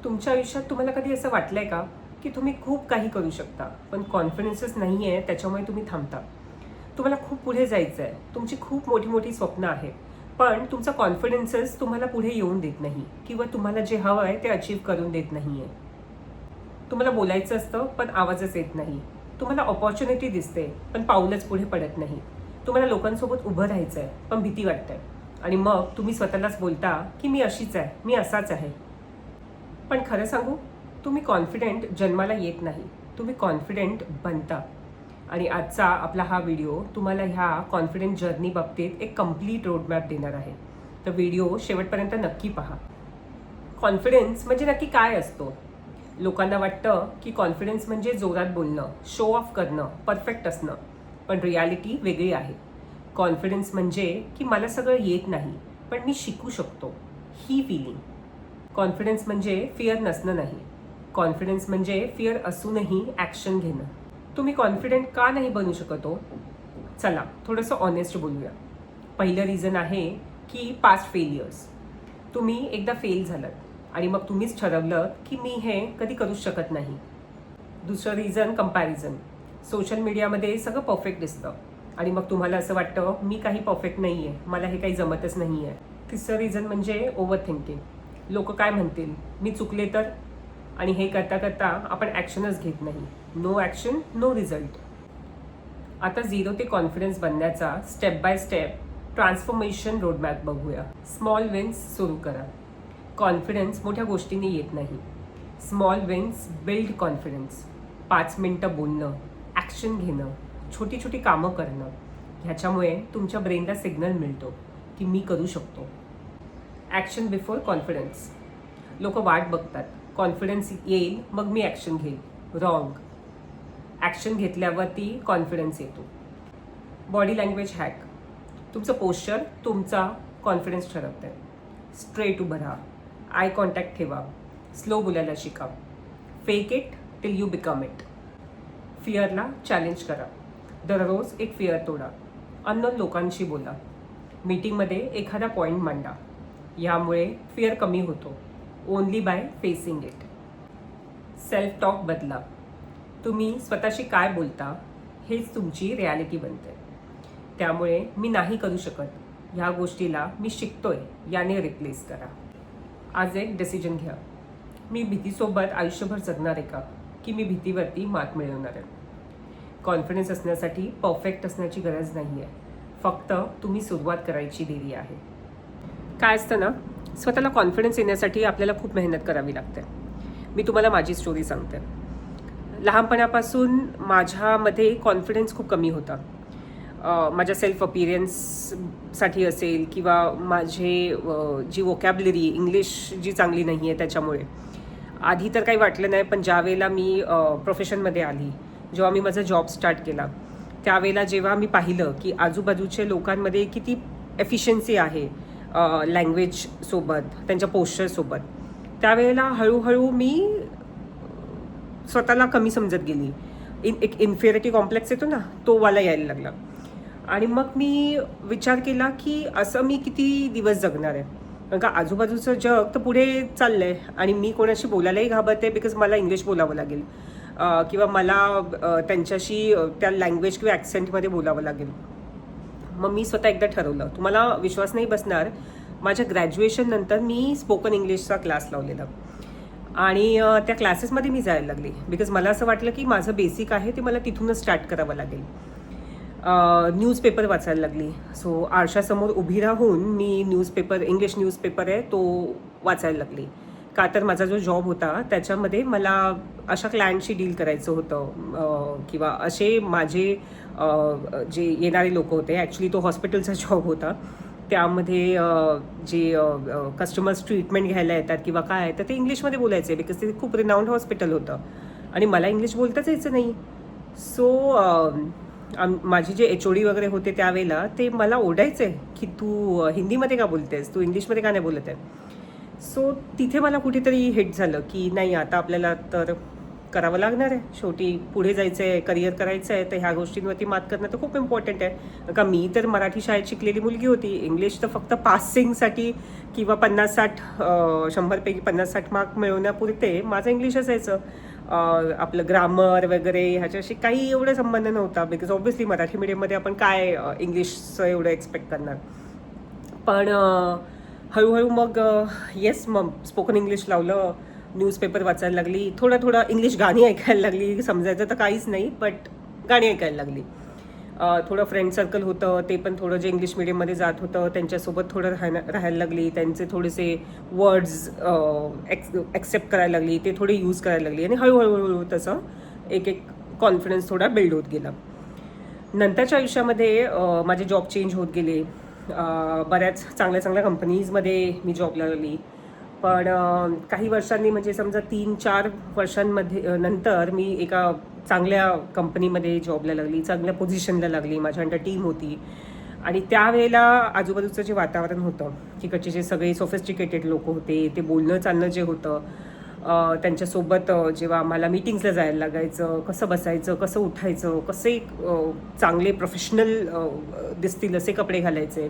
तुमच्या आयुष्यात तुम्हाला कधी असं वाटलंय का की तुम्ही खूप काही करू शकता पण कॉन्फिडन्सच नाही आहे त्याच्यामुळे तुम्ही थांबता. तुम्हाला खूप पुढे जायचं आहे, तुमची खूप मोठी मोठी स्वप्न आहेत, पण तुमचा कॉन्फिडन्सच तुम्हाला पुढे येऊन देत नाही किंवा तुम्हाला जे हवं आहे ते अचीव करून देत नाही आहे. तुम्हाला बोलायचं असतं पण आवाजच येत नाही. तुम्हाला ऑपॉर्च्युनिटी दिसते पण पाऊलच पुढे पडत नाही. तुम्हाला लोकांसोबत उभं राहायचं आहे पण भीती वाटते आणि मग तुम्ही स्वतःलाच बोलता की मी अशीच आहे, मी असाच आहे. पण खरं सांगू, तुम्ही कॉन्फिडेंट जन्माला येत नाही, तुम्ही कॉन्फिडेंट बनता. आणि आजचा आपला हा व्हिडिओ तुम्हाला ह्या कॉन्फिडंट जर्नी बाबतीत एक कम्प्लीट रोडमॅप देणार आहे. तर व्हिडिओ शेवटपर्यंत नक्की पहा. कॉन्फिडन्स म्हणजे नक्की काय असतो? लोकांना वाटतं की कॉन्फिडन्स म्हणजे जोरात बोलणं, शो ऑफ करणं, परफेक्ट असणं. पण रियालिटी वेगळी आहे. कॉन्फिडन्स म्हणजे की मला सगळं येत नाही पण मी शिकू शकतो, ही फिलिंग. कॉन्फिडन्स म्हणजे फिअर नसणं नाही. कॉन्फिडन्स म्हणजे फिअर असूनही ॲक्शन घेणं. तुम्ही कॉन्फिडेंट का नाही बनू शकत हो? चला थोडंसं ऑनेस्ट बोलूया. पहिलं रिझन आहे की पास्ट फेलियर्स. तुम्ही एकदा फेल झालात आणि मग तुम्हीच ठरवलं की मी हे कधी करूच शकत नाही. दुसरं रिझन कंपॅरिझन. सोशल मीडियामध्ये सगळं परफेक्ट दिसतं आणि मग तुम्हाला असं वाटतं मी काही परफेक्ट नाही आहे, मला हे काही जमतच नाही आहे. तिसरं रिझन म्हणजे ओव्हर थिंकिंग. लोक काय म्हणतील, मी चुकले तर? आणि हे करता करता आपण ॲक्शनच घेत नाही. No action no result. आता झिरो ते कॉन्फिडन्स बनण्याचा step by step transformation roadmap बघूया. स्मॉल विन्स सुरू करा. कॉन्फिडन्स मोठ्या गोष्टींनी येत नाही. Small wins build confidence. 5 मिनटं बोलणं, ॲक्शन घेणं, छोटी छोटी कामं करणं, ह्याच्यामुळे तुमच्या ब्रेनला सिग्नल मिळतो की मी करू शकतो. Action before confidence. लोक वाट बघतात, कॉन्फिडन्स येईल मग मी ॲक्शन घेईल. रॉंग. ॲक्शन घेतल्यावरती कॉन्फिडन्स येतो. Body language hack. तुमचं पोश्चर तुमचा कॉन्फिडन्स ठरवतं. स्ट्रेट उभं राहा, आय कॉन्टॅक्ट ठेवा, स्लो बोलायला शिका. Fake it till you become it. फिअरला चॅलेंज करा. दररोज एक फिअर तोडा. अननोन लोकांशी बोला. मीटिंगमध्ये एखादा पॉईंट मांडा. यामुळे फिअर कमी होतो. Only by facing it. Self talk बदला. तुम्ही स्वतःशी काय बोलता हेच तुमची रियालिटी बनते. त्यामुळे मी नाही करू शकत ह्या गोष्टीला मी शिकतोय याने रिप्लेस करा. आज एक डिसिजन घ्या. मी भीतीसोबत आयुष्यभर जगणार आहे का, की मी भीतीवरती मात मिळवणार आहे? कॉन्फिडन्स असण्यासाठी परफेक्ट असण्याची गरज नाही आहे, फक्त तुम्ही सुरुवात करायची देरी आहे. काय असतं ना, स्वतःला कॉन्फिडन्स येण्यासाठी आपल्याला खूप मेहनत करावी लागते. मी तुम्हाला माझी स्टोरी सांगते. लहानपणापासून माझ्यामध्ये कॉन्फिडन्स खूप कमी होता. माझ्या सेल्फ अपिरियन्ससाठी असेल किंवा जी वोकॅबलरी इंग्लिश जी चांगली नाही आहे त्याच्यामुळे. आधी तर काही वाटलं नाही, पण ज्यावेळेला मी प्रोफेशनमध्ये आली, जेव्हा मी माझा जॉब स्टार्ट केला, त्यावेळेला जेव्हा मी पाहिलं की आजूबाजूच्या लोकांमध्ये किती एफिशियन्सी आहे लँग्वेजसोबत, त्यांच्या पोश्चरसोबत, त्यावेळेला हळूहळू मी स्वतःला कमी समजत गेली. एक इन्फिरिटी कॉम्प्लेक्स येतो ना, तो वाला यायला लागला. आणि मग मी विचार केला की असं मी किती दिवस जगणार आहे? कारण का आजूबाजूचं जग तर पुढे चाललं आहे आणि मी कोणाशी बोलायलाही घाबरते बिकॉज मला इंग्लिश बोलावं लागेल किंवा मला त्यांच्याशी त्या लँग्वेज किंवा ॲक्सेंटमध्ये बोलावं लागेल. मग मी स्वतः एकदा ठरवलं, तुम्हाला विश्वास नाही बसणार, माझ्या ग्रॅज्युएशननंतर मी स्पोकन इंग्लिशचा क्लास लावलेला आणि त्या क्लासेसमध्ये मी जायला लागली बिकॉज मला असं वाटलं की माझं बेसिक आहे ते मला तिथूनच स्टार्ट करावं लागेल. न्यूजपेपर वाचायला लागली. सो आरशासमोर उभी राहून मी न्यूजपेपर, इंग्लिश न्यूजपेपर आहे तो वाचायला लागली. का तर माझा जो जॉब होता त्याच्यामध्ये मला अशा क्लायंटशी डील करायचं होतं किंवा असे माझे जे येणारे लोक होते. ॲक्च्युली तो हॉस्पिटलचा जॉब होता. त्यामध्ये जे कस्टमर्स ट्रीटमेंट घ्यायला येतात किंवा काय आहे तर ते इंग्लिशमध्ये बोलायचे बिकॉज ते खूप रिनाऊंड हॉस्पिटल होतं आणि मला इंग्लिश बोलताच यायचं नाही. सो माझे जे HOD वगैरे होते त्यावेळेला ते मला ओरडायचे की तू हिंदीमध्ये का बोलतेस, तू इंग्लिशमध्ये का नाही बोलत आहे? सो तिथे मला कुठेतरी हिट झालं की नाही, आता आपल्याला तर करावं लागणार आहे. शेवटी पुढे जायचं आहे, करिअर करायचं आहे, तर ह्या गोष्टींवरती मात करणं तर खूप इम्पॉर्टंट आहे. का मी तर मराठी शाळेत शिकलेली मुलगी होती. इंग्लिश तर फक्त पासिंगसाठी किंवा 50-60 100पैकी 50-60 मार्क मिळवण्यापुरते माझं इंग्लिश असायचं. आपलं ग्रामर वगैरे ह्याच्याशी काही एवढा संबंध नव्हता, बिकॉज ऑब्व्हियसली मराठी मीडियममध्ये आपण काय इंग्लिशचं एवढं एक्सपेक्ट करणार. पण हळूहळू मग येस, मग स्पोकन इंग्लिश लावलं, न्यूजपेपर वाचायला लागली, थोडं इंग्लिश गाणी ऐकायला लागली. समजायचं तर काहीच नाही, बट गाणी ऐकायला लागली. थोडं फ्रेंड सर्कल होतं, ते पण थोडं जे इंग्लिश मिडियममध्ये जात होतं त्यांच्यासोबत थोडं राहायला लागली. त्यांचे थोडेसे वर्ड्स ॲक्सेप्ट करायला लागली, ते थोडे यूज करायला लागली आणि हळूहळू तसं एक कॉन्फिडन्स थोडा बिल्ड होत गेला. नंतरच्या आयुष्यामध्ये माझे जॉब चेंज होत गेले. बऱ्याच चांगल्या कंपनीजमध्ये मी जॉबला लागली. पण काही वर्षांनी, म्हणजे समजा 3-4 वर्षांमध्ये नंतर मी एका चांगल्या कंपनीमध्ये जॉबला लागली, चांगल्या पोझिशनला लागली. माझ्या अंडर टीम होती आणि त्यावेळेला आजूबाजूचं जे वातावरण होतं, तिकडचे जे सगळे सोफिस्टिकेटेड लोक होते, ते बोलणं चालणं जे होतं, त्यांच्यासोबत जेव्हा आम्हाला मीटिंग्सला जायला लागायचं, कसं बसायचं, कसं उठायचं, कसे चांगले प्रोफेशनल दिसतील असे कपडे घालायचे,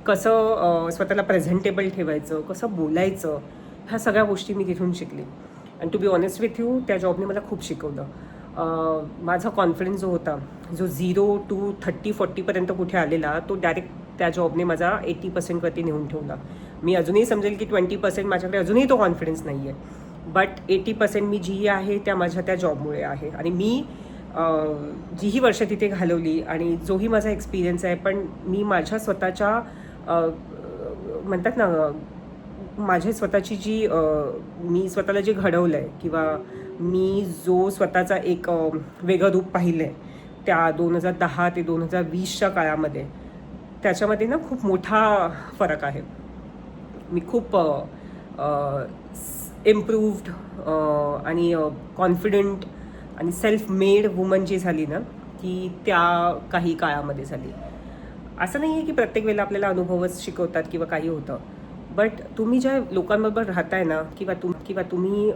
कसं स्वतःला प्रेझेंटेबल ठेवायचं, कसं बोलायचं, ह्या सगळ्या गोष्टी मी तिथून शिकले. And to be honest with you, त्या जॉबने मला खूप शिकवलं. माझा कॉन्फिडन्स जो होता, जो 0 to 30-40पर्यंत कुठे आलेला, तो डायरेक्ट त्या जॉबने माझा 80%वरती नेऊन ठेवला. मी अजूनही समजेल की 20% माझ्याकडे अजूनही तो कॉन्फिडन्स नाही आहे, बट 80% मी जी आहे त्या माझ्या त्या जॉबमुळे आहे. आणि मी जीही वर्ष तिथे घालवली आणि जोही माझा एक्सपिरियन्स आहे, पण मी माझ्या स्वतःच्या म्हणतात ना, माझी स्वतःची जी मी स्वतःला जे घडवलं आहे किंवा मी जो स्वतःचा एक वेगळं रूप पाहिलं आहे त्या 2010 ते 2020च्या काळामध्ये, त्याच्यामध्ये ना खूप मोठा फरक आहे. मी खूप इम्प्रूव्ड आणि कॉन्फिडंट आणि सेल्फ मेड वुमन जी झाली ना, ती त्या काही काळामध्ये झाली. असं नाही आहे की प्रत्येक वेळेला आपल्याला अनुभवच शिकवतात किंवा काही होतं, बट तुम्ही ज्या लोकांबरोबर राहताय ना, किंवा तुम्ही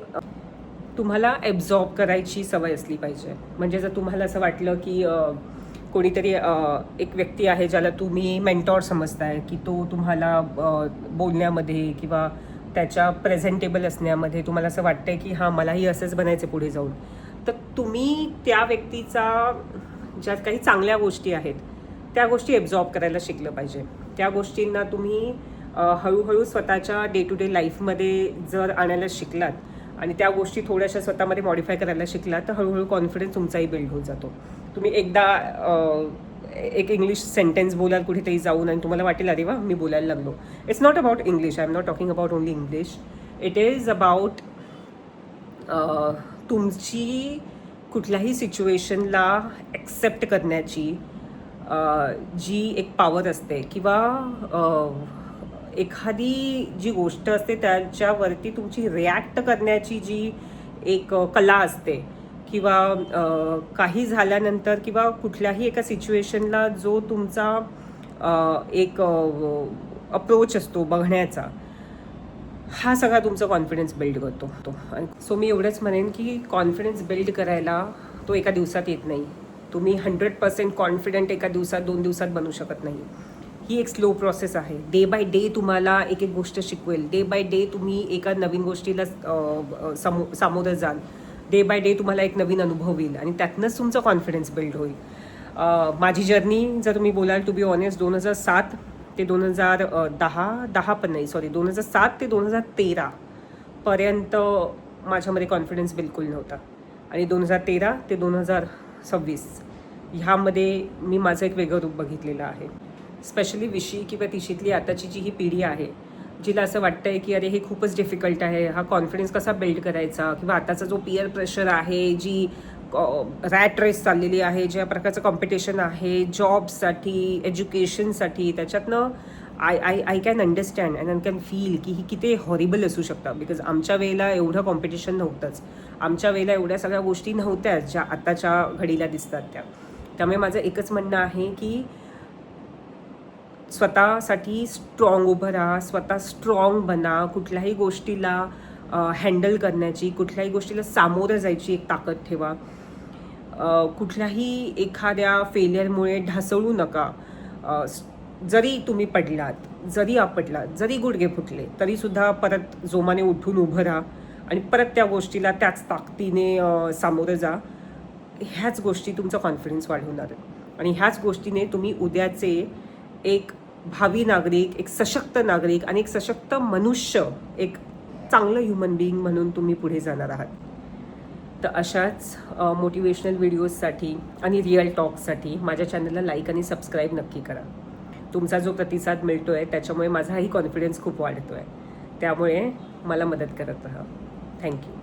तुम्हाला ॲब्झॉर्ब करायची सवय असली पाहिजे. म्हणजे जर तुम्हाला असं वाटलं की कोणीतरी एक व्यक्ती आहे ज्याला तुम्ही मेंटॉर समजताय, की तो तुम्हाला बोलण्यामध्ये किंवा त्याच्या प्रेझेंटेबल असण्यामध्ये तुम्हाला असं वाटतंय की हां, मलाही असंच बनायचं पुढे जाऊन, तर तुम्ही त्या व्यक्तीचा ज्या काही चांगल्या गोष्टी आहेत त्या गोष्टी ॲब्झॉर्ब करायला शिकलं पाहिजे. त्या गोष्टींना तुम्ही हळूहळू स्वतःच्या डे टू डे लाईफमध्ये जर आणायला शिकलात आणि त्या गोष्टी थोड्याशा स्वतःमध्ये मॉडिफाय करायला शिकलात, तर हळूहळू कॉन्फिडन्स तुमचाही बिल्ड होत जातो. तुम्ही एकदा एक इंग्लिश सेंटेन्स बोलाल कुठेतरी जाऊन आणि तुम्हाला वाटेल अरे वा, मी बोलायला लागलो. It's not about English, I am not talking about only English. It is about तुमची कुठल्याही सिच्युएशनला ॲक्सेप्ट करण्याची जी एक पॉवर असते, किंवा एखादी जी गोष्ट असते त्याच्यावरती तुमची रिॲक्ट करण्याची जी एक कला असते, किंवा काही झाल्यानंतर किंवा कुठल्याही एका सिच्युएशनला जो तुमचा एक अप्रोच असतो बघण्याचा, हा सगळा तुमचा कॉन्फिडन्स बिल्ड करतो. सो मी एवढंच म्हणेन की कॉन्फिडन्स बिल्ड करायला तो एका दिवसात येत नाही. तुम्ही 100% कॉन्फिडंट एका दिवसात 2 दिवसात बनू शकत नाही. ही एक स्लो प्रोसेस आहे. डे बाय डे तुम्हाला एक एक गोष्ट शिकवेल. डे बाय डे तुम्ही एका नवीन गोष्टीला सामोरं जाल. डे बाय डे तुम्हाला एक नवीन अनुभव येईल आणि त्यातनंच तुमचा कॉन्फिडन्स बिल्ड होईल. माझी जर्नी जर तुम्ही बोलाल, टू बी ऑनेस्ट, 2007 ते 2010 पण नाही, सॉरी, 2007 ते 2013 पर्यंत माझ्यामध्ये कॉन्फिडन्स बिलकुल नव्हता. आणि 2013 ते 2026 ह्यामध्ये मी माझं एक वेगळं रूप बघितलेलं आहे. स्पेशली 20वी किंवा 30वीतली आताची जी ही पिढी आहे, जिला असं वाटतं आहे की अरे हे खूपच डिफिकल्ट आहे, हा कॉन्फिडन्स कसा बिल्ड करायचा, किंवा आताचा जो पियर प्रेशर आहे, जी रॅट रेस चाललेली आहे, ज्या प्रकारचं कॉम्पिटिशन आहे जॉबसाठी, एज्युकेशनसाठी, त्याच्यातनं I can understand and I can feel की ही किती हॉरिबल असू शकतं. बिकॉज आमच्या वेळेला एवढं कॉम्पिटिशन नव्हतंच. आमच्या वेळेला एवढ्या सगळ्या गोष्टी नव्हत्याच ज्या आताच्या घडीला दिसतात त्या. त्यामुळे माझं एकच म्हणणं आहे की स्वतःसाठी स्ट्रॉंग उभं राहा, स्वतः स्ट्रॉंग बना. कुठल्याही गोष्टीला हँडल करण्याची, कुठल्याही गोष्टीला सामोरं जायची एक ताकद ठेवा. कुठल्याही एखाद्या फेलियरमुळे ढासळू नका. जरी तुम्ही पडलात, जरी आपटलात, जरी गुडघे फुटले, तरीसुद्धा परत जोमाने उठून उभं राहा आणि परत त्या गोष्टीला त्याच ताकदीने सामोरं जा. ह्याच गोष्टी तुमचा कॉन्फिडन्स वाढवणार आहेत आणि ह्याच गोष्टीने तुम्ही उद्याचे एक भावी नागरिक, एक सशक्त नागरिक आणि एक सशक्त मनुष्य, एक चांगलं ह्युमन बिईंग म्हणून तुम्ही पुढे जाणार आहात. तर अशाच मोटिवेशनल व्हिडिओजसाठी आणि रिअल टॉकसाठी माझ्या चॅनलला लाईक आणि सबस्क्राईब नक्की करा. तुमचा जो प्रतिसाद मिळतो आहे त्याच्यामुळे माझाही कॉन्फिडन्स खूप वाढतो आहे. त्यामुळे मला मदत करत राहा. थँक्यू.